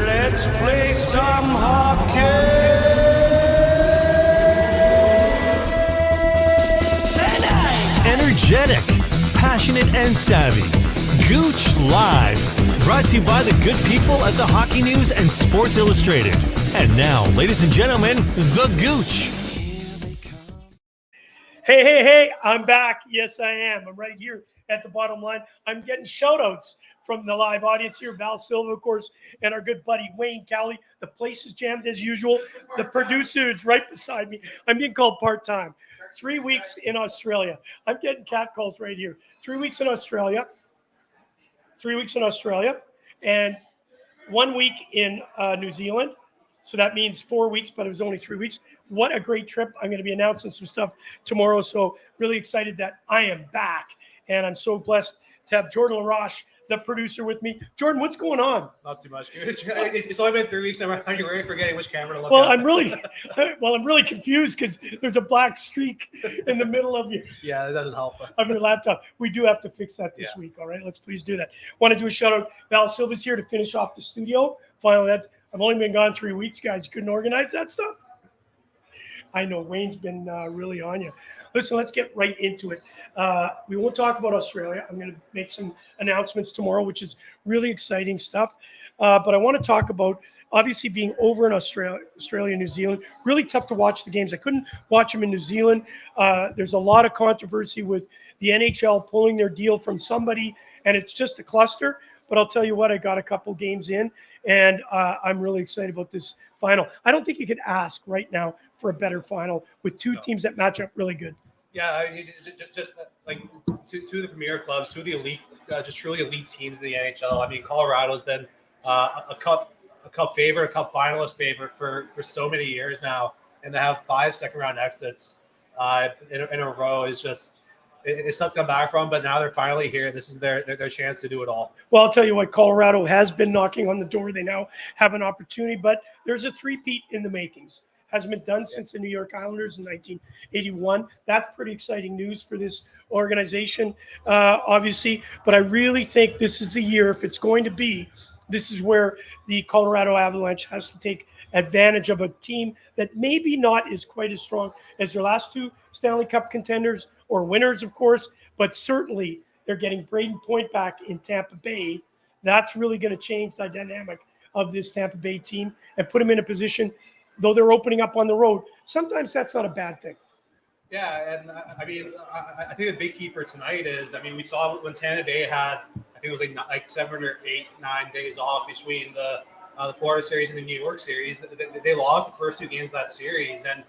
Let's play some hockey. Tonight. Energetic, passionate, and savvy. Gouche Live. Brought to you by the good people at the Hockey News and Sports Illustrated. And now, ladies and gentlemen, the Gouche. Hey, I'm back. Yes, I am. I'm right here at the bottom line. I'm getting shout-outs from the live audience here. Val Silva, of course, and our good buddy Wayne Cowley. The place is jammed as usual. The producer is right beside me. I'm being called part-time. 3 weeks in Australia. I'm getting cat calls right here. 3 weeks in Australia. 3 weeks in Australia. And 1 week in New Zealand. So that means 4 weeks, but it was only 3 weeks. What a great trip. I'm going to be announcing some stuff tomorrow. So really excited that I am back. And I'm so blessed to have Jordan LaRoche, the producer, with me. Jordan, what's going on? Not too much. It's only been 3 weeks. I'm already forgetting which camera to look Well, at. I'm really confused because there's a black streak in the middle of your Yeah, it doesn't help. of your laptop. We do have to fix that this week. All right, let's please do that. Want to do a shout out. Val Silva's here to finish off the studio. Finally, I've only been gone 3 weeks, guys. You couldn't organize that stuff. I know Wayne's been really on you. Listen, let's get right into it. We won't talk about Australia. I'm going to make some announcements tomorrow, which is really exciting stuff. But I want to talk about, obviously, being over in Australia, New Zealand. Really tough to watch the games. I couldn't watch them in New Zealand. There's a lot of controversy with the NHL pulling their deal from somebody, and it's just a cluster. But I'll tell you what, I got a couple games in, and I'm really excited about this final. I don't think you could ask right now for a better final with two teams that match up really good. Yeah, I mean, just like two of the premier clubs, two of the elite, just truly elite teams in the NHL. I mean, Colorado's been a cup favorite, a cup finalist favorite for so many years now, and to have 5 second-round exits in a row is just – it's tough to come back from, but now they're finally here. This is their chance to do it all. Well, I'll tell you what, Colorado has been knocking on the door. They now have an opportunity, but there's a three-peat in the makings. Hasn't been done since the New York Islanders in 1981. That's pretty exciting news for this organization, obviously. But I really think this is the year, if it's going to be, this is where the Colorado Avalanche has to take advantage of a team that maybe not is quite as strong as their last two Stanley Cup contenders or winners, of course, but certainly they're getting Braden Point back in Tampa Bay. That's really going to change the dynamic of this Tampa Bay team and put them in a position, though they're opening up on the road. Sometimes that's not a bad thing. Yeah, and I mean, I think the big key for tonight is, I mean, we saw when Tampa Bay had, I think it was like 7 or 8, 9 days off between the Florida series and the New York series. They lost the first 2 games of that series, and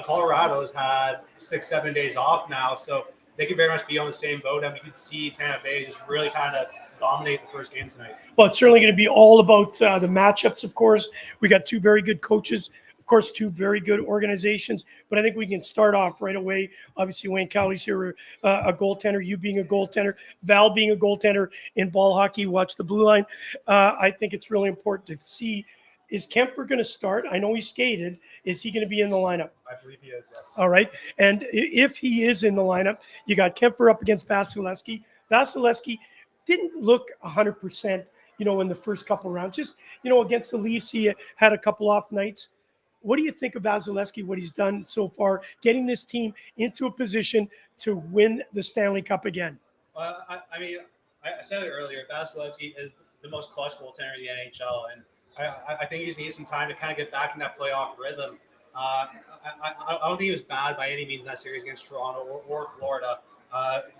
Colorado's had 6, 7 days off now, so they could very much be on the same boat, and we could see Tampa Bay just really kind of dominate the first game tonight. Well, it's certainly going to be all about the matchups, of course. We got 2 very good coaches, of course, 2 very good organizations, but I think we can start off right away. Obviously, Wayne Cowley's here, a goaltender, you being a goaltender, Val being a goaltender in ball hockey, watch the blue line. I think it's really important to see, is Kemper going to start? I know he skated. Is he going to be in the lineup? I believe he is, yes. All right. And if he is in the lineup, you got Kemper up against Vasilevsky. Vasilevsky didn't look 100%, in the first couple rounds. Just, against the Leafs, he had a couple off nights. What do you think of Vasilevsky, what he's done so far, getting this team into a position to win the Stanley Cup again? I mean, I said it earlier, Vasilevsky is the most clutch goaltender in the NHL, and I think he just needs some time to kind of get back in that playoff rhythm. I don't think he was bad by any means in that series against Toronto or Florida.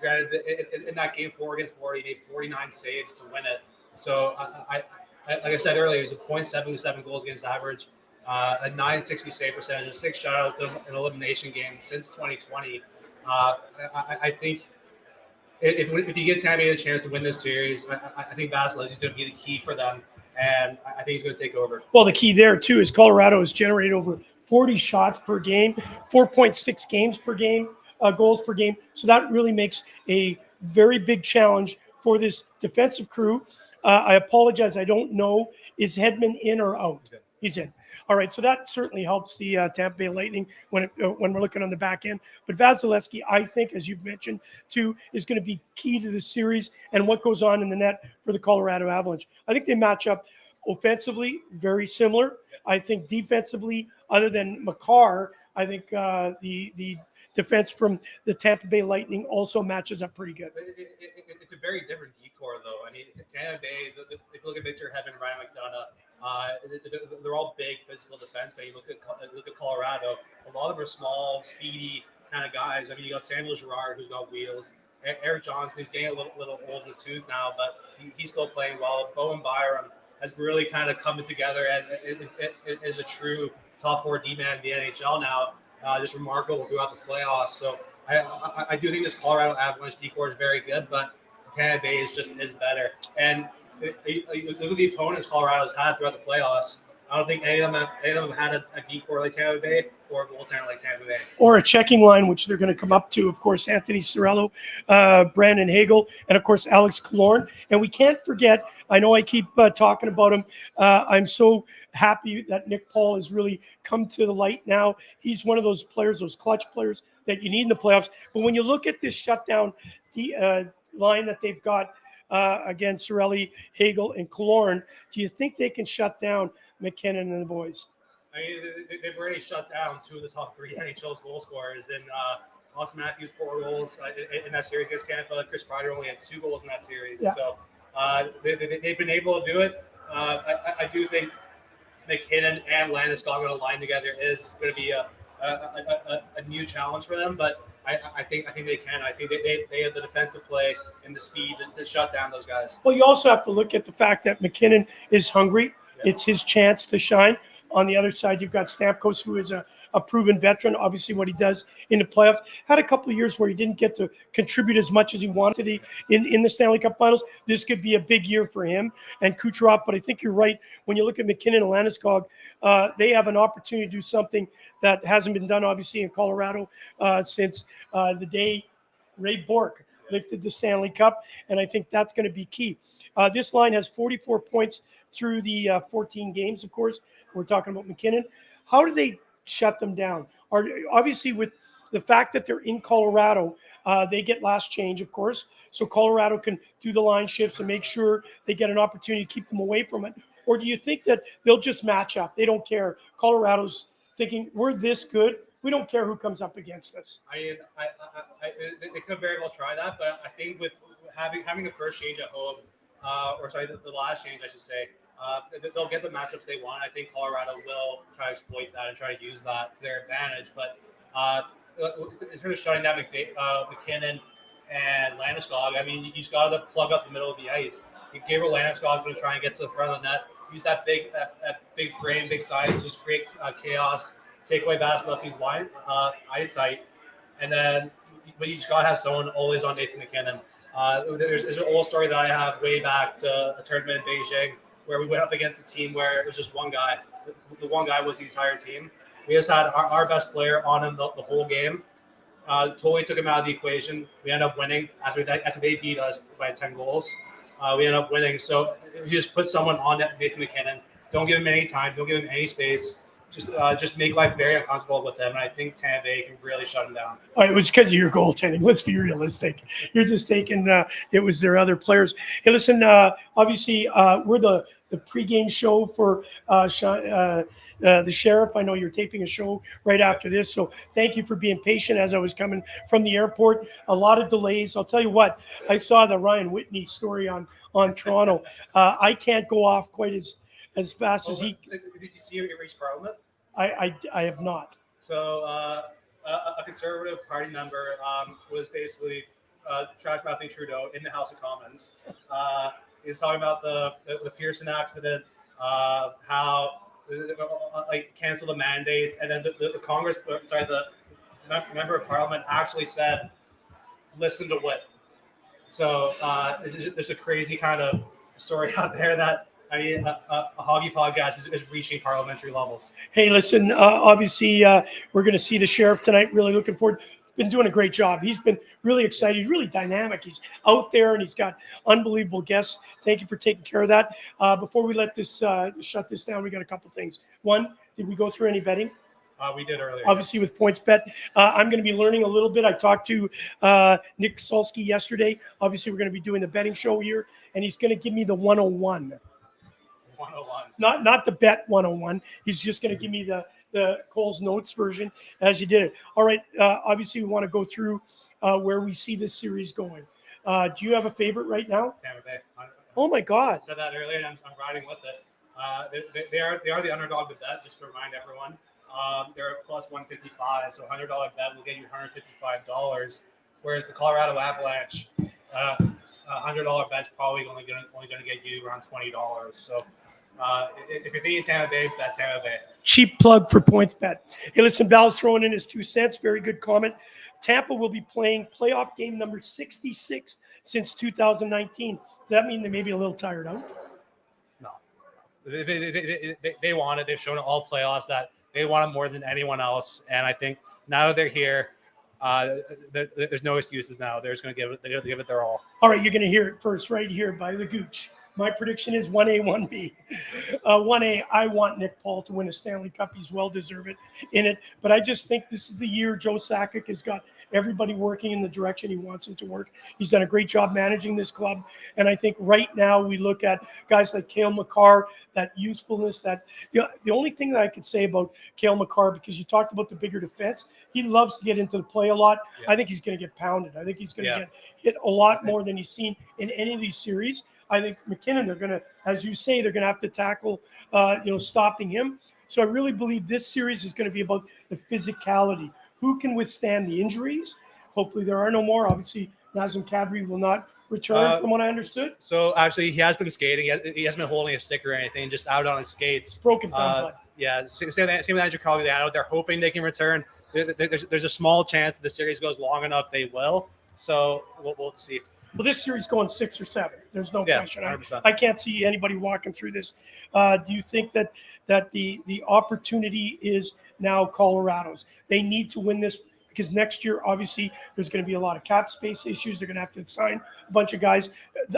Granted, in that game 4 against Florida, he made 49 saves to win it. So, like I said earlier, he was a .77 goals against average, a .960 save percentage, and 6 shutouts in elimination games since 2020. I think if you give Tampa Bay a chance to win this series, I think Vasilevsky is going to be the key for them. And I think he's going to take over. Well, the key there, too, is Colorado has generated over 40 shots per game, 4.6 games per game, goals per game. So that really makes a very big challenge for this defensive crew. I apologize. I don't know. Is Hedman in or out? He's in. All right, so that certainly helps the Tampa Bay Lightning when we're looking on the back end. But Vasilevsky, I think, as you've mentioned, too, is going to be key to the series and what goes on in the net for the Colorado Avalanche. I think they match up offensively very similar. I think defensively, other than Makar, I think the defense from the Tampa Bay Lightning also matches up pretty good. It's a very different decor, though. I mean, Tampa Bay, if you look at Victor Hedman, Ryan McDonough, they're all big physical defensemen. You look at Colorado, a lot of them are small, speedy kind of guys. I mean, you got Samuel Girard, who's got wheels. Eric Johnson, who's getting a little old in the tooth now, but he's still playing well. Bowen Byram has really kind of coming together and is a true top 4 D-man in the NHL now. Just remarkable throughout the playoffs. So I do think this Colorado Avalanche decor is very good, but Tampa Bay is better. And look at the opponents Colorado's had throughout the playoffs. I don't think any of them have had a decor like Tampa Bay or a goaltender like Tampa Bay. Or a checking line, which they're going to come up to, of course, Anthony Cirello, Brandon Hagel, and, of course, Alex Killorn. And we can't forget, I know I keep talking about him. I'm so happy that Nick Paul has really come to the light now. He's one of those players, those clutch players that you need in the playoffs. But when you look at this shutdown line that they've got, again, Cirelli, Hagel, and Killorn, do you think they can shut down McKinnon and the boys? I mean, they've already shut down 2 of the top 3 NHL's goal scorers. And Austin Matthews, 4 goals in that series against Tampa. Chris Kreider only had 2 goals in that series. Yeah. So they've been able to do it. I do think McKinnon and Landeskog on a line together is going to be a new challenge for them. But I think they can. I think they have the defensive play and the speed to shut down those guys. Well, you also have to look at the fact that McKinnon is hungry. Yeah. It's his chance to shine. On the other side, you've got Stamkos, who is a proven veteran. Obviously, what he does in the playoffs. Had a couple of years where he didn't get to contribute as much as he wanted to in the Stanley Cup Finals. This could be a big year for him and Kucherov. But I think you're right. When you look at McKinnon and Landeskog, they have an opportunity to do something that hasn't been done, obviously, in Colorado since the day Ray Bourque lifted the Stanley Cup, and I think that's going to be key. This line has 44 points through the 14 games, of course. We're talking about McKinnon. How do they shut them down? Obviously, with the fact that they're in Colorado, they get last change, of course. So Colorado can do the line shifts and make sure they get an opportunity to keep them away from it. Or do you think that they'll just match up? They don't care. Colorado's thinking, we're this good. We don't care who comes up against us. I mean, they could very well try that, but I think with having the first change at home, the last change, I should say, they'll get the matchups they want. I think Colorado will try to exploit that and try to use that to their advantage. But in terms of shutting down McKinnon and Landeskog, I mean, you just got to plug up the middle of the ice. Gabriel Landeskog going to try and get to the front of the net, use that big frame, big size, just create chaos. Take away Vasilevsky's eyesight, and then but you just got to have someone always on Nathan McKinnon. There's an old story that I have way back to a tournament in Beijing where we went up against a team where it was just one guy. The one guy was the entire team. We just had our best player on him the whole game. Totally took him out of the equation. We ended up winning after they beat us by 10 goals. We ended up winning. So you just put someone on Nathan McKinnon. Don't give him any time. Don't give him any space. Just make life very uncomfortable with them, and I think Tampa Bay can really shut them down. It was because of your goaltending. Let's be realistic. You're just taking it was their other players. Hey, listen, obviously we're the pregame show for the Sheriff. I know you're taping a show right after this, so thank you for being patient as I was coming from the airport. A lot of delays. I'll tell you what, I saw the Ryan Whitney story on Toronto. I can't go off quite as fast as he. Did you see him reach Parliament? I have not. So a Conservative Party member was basically trash-mouthing Trudeau in the House of Commons. He was talking about the Pearson accident, how cancel the mandates, and then the member of Parliament actually said, "Listen to Whit." So there's a crazy kind of story out there that. I mean, a Hoggy podcast is reaching parliamentary levels. Hey, listen, obviously, we're going to see the Sheriff tonight. Really looking forward. been doing a great job. He's been really excited, really dynamic. He's out there and he's got unbelievable guests. Thank you for taking care of that. Before we let this shut this down, we got a couple things. One, did we go through any betting? We did earlier. Obviously, with PointsBet. I'm going to be learning a little bit. I talked to Nick Solsky yesterday. Obviously, we're going to be doing the betting show here, and he's going to give me the 101. 101. Not the bet 101. He's just going to give me the Cole's Notes version as you did it. All right. Obviously, we want to go through where we see this series going. Do you have a favorite right now? Tampa Bay. Oh, my God. I said that earlier, and I'm riding with it. They are the underdog to bet, just to remind everyone. They're at plus 155, so $100 bet will get you $155. Whereas the Colorado Avalanche, $100 bet's probably only going to get you around $20. So if you're thinking Tampa Bay, bet Tampa Bay. Cheap plug for PointsBet. Hey, listen, Val's throwing in his 2 cents. Very good comment. Tampa will be playing playoff game number 66 since 2019. Does that mean they may be a little tired out? No. They want it. They've shown it all playoffs that they want it more than anyone else. And I think now that they're here, there's no excuses now. They're just going to give it their all. All right, you're going to hear it first right here by the Gouche. My prediction is 1A, 1B. 1A, I want Nick Paul to win a Stanley Cup. He's well-deserved in it. But I just think this is the year Joe Sakic has got everybody working in the direction he wants them to work. He's done a great job managing this club. And I think right now we look at guys like Cale Makar, that youthfulness, that the only thing that I could say about Cale Makar, because you talked about the bigger defense, he loves to get into the play a lot. Yeah. I think he's going to get pounded. I think he's going to get hit a lot more than he's seen in any of these series. I think McKinnon, they're going to, as you say, they're going to have to tackle, stopping him. So I really believe this series is going to be about the physicality. Who can withstand the injuries? Hopefully there are no more. Obviously, Nazem Kadri will not return from what I understood. So actually, he has been skating. He hasn't been holding a stick or anything, just out on his skates. Broken thumb, bud. Yeah, same with Andrew Cogliano. They're hoping they can return. There's a small chance that the series goes long enough they will. So we'll see. Well, this series going 6 or 7. There's no question. 100%. I can't see anybody walking through this. Do you think that the opportunity is now Colorado's? They need to win this because next year, obviously, there's going to be a lot of cap space issues. They're going to have to sign a bunch of guys.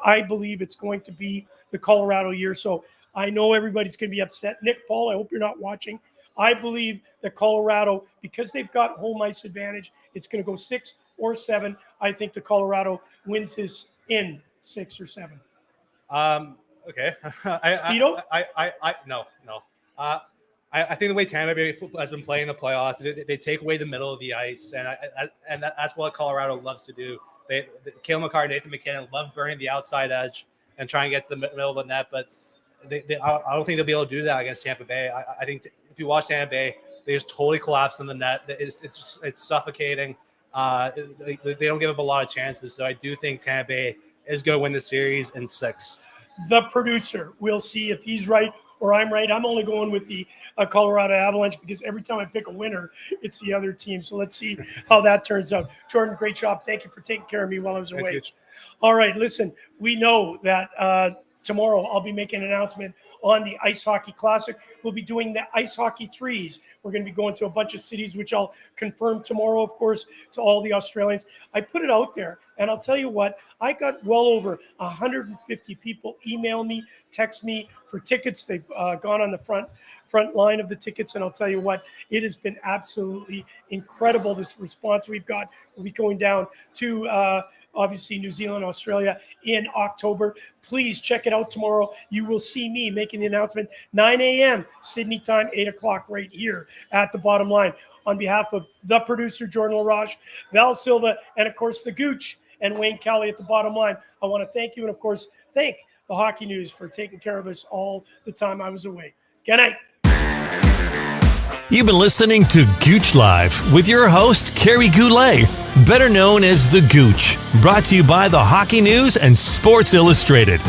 I believe it's going to be the Colorado year. So I know everybody's going to be upset. Nick Paul, I hope you're not watching. I believe that Colorado, because they've got home ice advantage, it's going to go 6 or 7. I think the Colorado wins this in 6 or 7. Okay. Speedo? No. I think the way Tampa Bay has been playing the playoffs, they take away the middle of the ice, and that's what Colorado loves to do. Cale Makar, Nathan McKinnon love burning the outside edge and trying to get to the middle of the net, but I don't think they'll be able to do that against Tampa Bay. I think if you watch Tampa Bay, they just totally collapse in the net. It's suffocating. They don't give up a lot of chances, so I do think Tampa Bay is going to win the series in 6. The producer, we'll see if he's right or I'm right. I'm only going with the Colorado Avalanche because every time I pick a winner, it's the other team. So let's see how that turns out. Jordan, great job. Thank you for taking care of me while I was away. All right, listen, we know that tomorrow I'll be making an announcement on the Ice Hockey Classic. We'll be doing the Ice Hockey 3s. We're going to be going to a bunch of cities, which I'll confirm tomorrow, of course, to all the Australians. I put it out there, and I'll tell you what, I got well over 150 people email me, text me for tickets. They've gone on the front line of the tickets, and I'll tell you what, it has been absolutely incredible, this response we've got. We'll be going down to obviously New Zealand, Australia in October. Please check it out tomorrow. You will see me making the announcement 9 a.m. Sydney time, 8 o'clock right here at the Bottom Line. On behalf of the producer, Jordan LaRoche, Val Silva, and of course the Gouche and Wayne Kelly at the Bottom Line, I want to thank you and of course thank the Hockey News for taking care of us all the time I was away. Good night. You've been listening to Gouche Live with your host, Kerry Goulet, better known as The Gouche, brought to you by the Hockey News and Sports Illustrated.